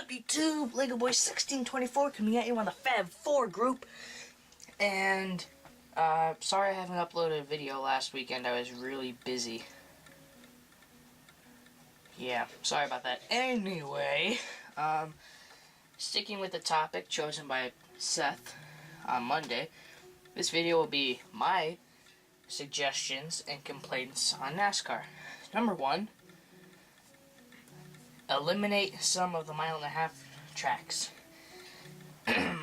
up, YouTube? legoboy1624 coming at you on the TheFabFourGroup. And, sorry I haven't uploaded a video last weekend. I was really busy. Yeah, sorry about that. Anyway, sticking with the topic chosen by Seth on Monday, this video will be my suggestions and complaints on NASCAR. Number one, eliminate some of the mile-and-a-half tracks.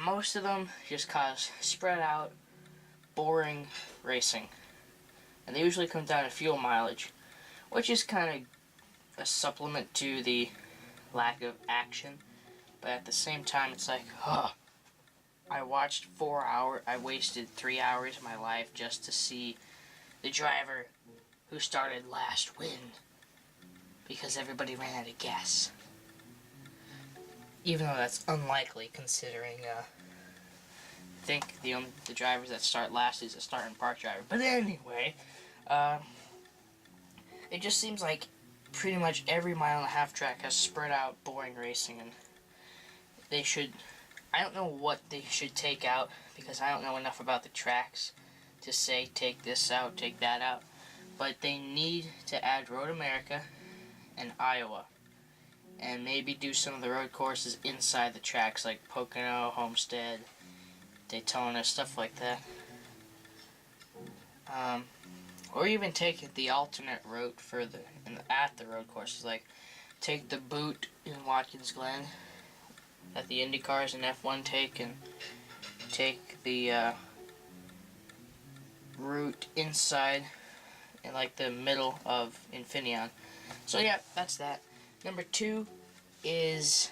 Most of them just cause spread out, boring racing. And they usually come down to fuel mileage, which is kind of a supplement to the lack of action. But at the same time, it's like, I watched 4 hours, I wasted 3 hours of my life just to see the driver who started last win. Because everybody ran out of gas. Even though that's unlikely, considering, I think the drivers that start last is a start and park driver. But anyway, it just seems like pretty much every mile-and-a-half track has spread out, boring racing, and they should, I don't know what they should take out, because I don't know enough about the tracks to say take this out, take that out. But they need to add Road America and Iowa, and maybe do some of the road courses inside the tracks like Pocono, Homestead, Daytona, stuff like that. Or even take the alternate route for at the road courses, like take the boot in Watkins Glen that the Indy cars and F1 take, and take the route inside in like the middle of Infineon. So yeah, that's that. Number two is,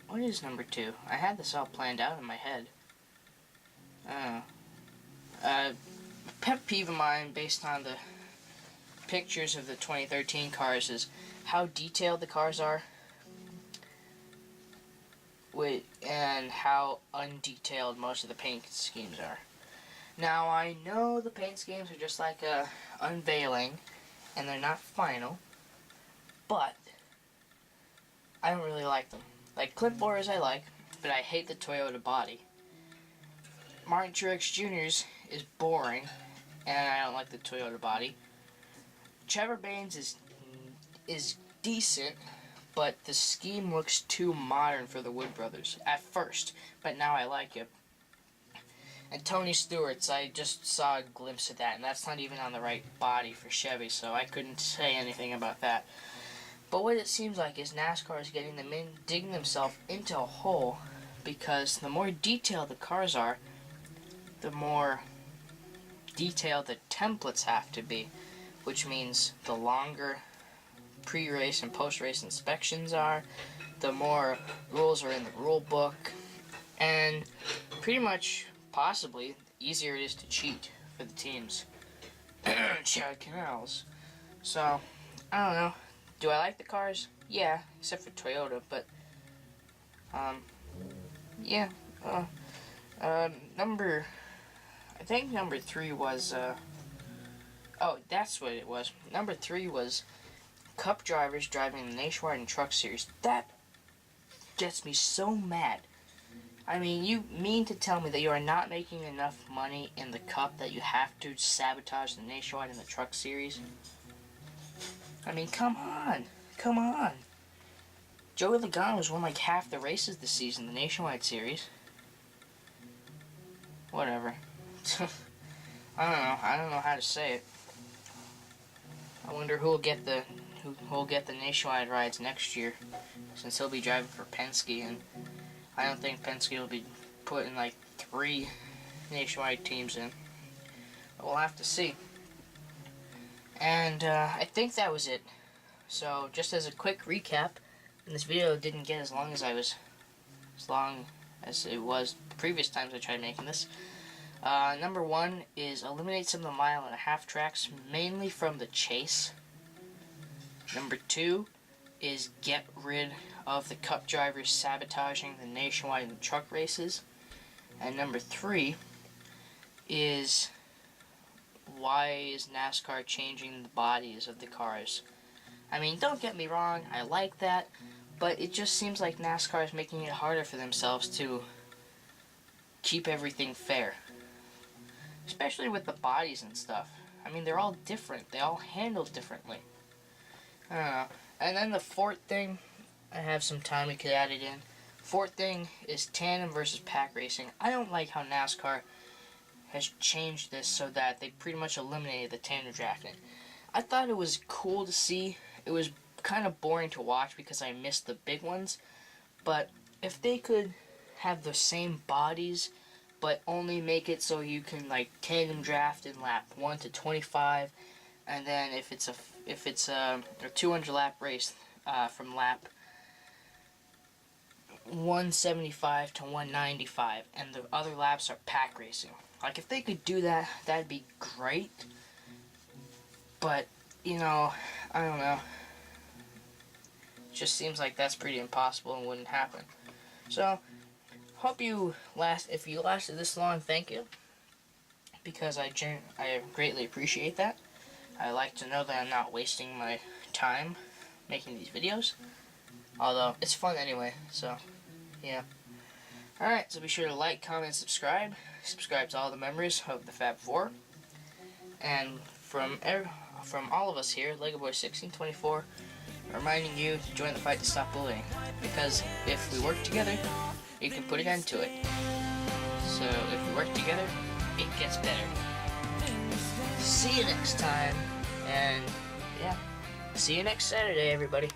what is number two? I had this all planned out in my head. A pet peeve of mine based on the pictures of the 2013 cars is how detailed the cars are, and how undetailed most of the paint schemes are. Now, I know the paint schemes are just like a unveiling, and they're not final, but I don't really like them. Like, Clint Boras I like, but I hate the Toyota body. Martin Truex Jr.'s is boring, and I don't like the Toyota body. Trevor Baynes is decent, but the scheme looks too modern for the Wood Brothers at first, but now I like it. And Tony Stewart's, I just saw a glimpse of that, and that's not even on the right body for Chevy, so I couldn't say anything about that. But what it seems like is NASCAR is getting them in, digging themselves into a hole, because the more detailed the cars are, the more detailed the templates have to be, which means the longer pre-race and post-race inspections are, the more rules are in the rule book, and pretty much possibly easier it is to cheat for the teams. Chad Canals. So, I don't know. Do I like the cars? Yeah, except for Toyota, but, yeah. I think number three was, oh, that's what it was. Number three was Cup drivers driving the Nationwide and Truck Series. That gets me so mad. I mean, you mean to tell me that you are not making enough money in the Cup that you have to sabotage the Nationwide and the Truck Series? I mean, come on. Come on. Joey Logano's won like half the races this season, the Nationwide Series. Whatever. I don't know how to say it. I wonder who'll get the Nationwide rides next year, since he'll be driving for Penske, and I don't think Penske will be putting like 3 Nationwide teams in. But we'll have to see. And I think that was it. So just as a quick recap, and this video didn't get as long as it was previous times I tried making this. Number one is eliminate some of the mile-and-a-half tracks, mainly from the chase. Number two is get rid of the Cup drivers sabotaging the Nationwide and the truck races. And number three is, why is NASCAR changing the bodies of the cars? I mean, don't get me wrong, I like that, but it just seems like NASCAR is making it harder for themselves to keep everything fair. Especially with the bodies and stuff. I mean, they're all different. They all handle differently. I don't know. And then the fourth thing, I have some time we could add it in. Fourth thing is tandem versus pack racing. I don't like how NASCAR has changed this so that they pretty much eliminated the tandem drafting. I thought it was cool to see. It was kind of boring to watch because I missed the big ones. But if they could have the same bodies, but only make it so you can like tandem draft in lap 1 to 25, and then if it's a 200 lap race from lap 175 to 195, and the other laps are pack racing. Like, if they could do that, that'd be great. But, you know, I don't know. It just seems like that's pretty impossible and wouldn't happen. So, hope you if you lasted this long, thank you. Because I greatly appreciate that. I like to know that I'm not wasting my time making these videos. Although, it's fun anyway, so, yeah. Alright, so be sure to like, comment, subscribe. Subscribe to all the members of the Fab Four. And from all of us here, legoboy1624, reminding you to join the fight to stop bullying. Because if we work together, we can put an end to it. So if we work together, it gets better. See you next time. And yeah, see you next Saturday, everybody.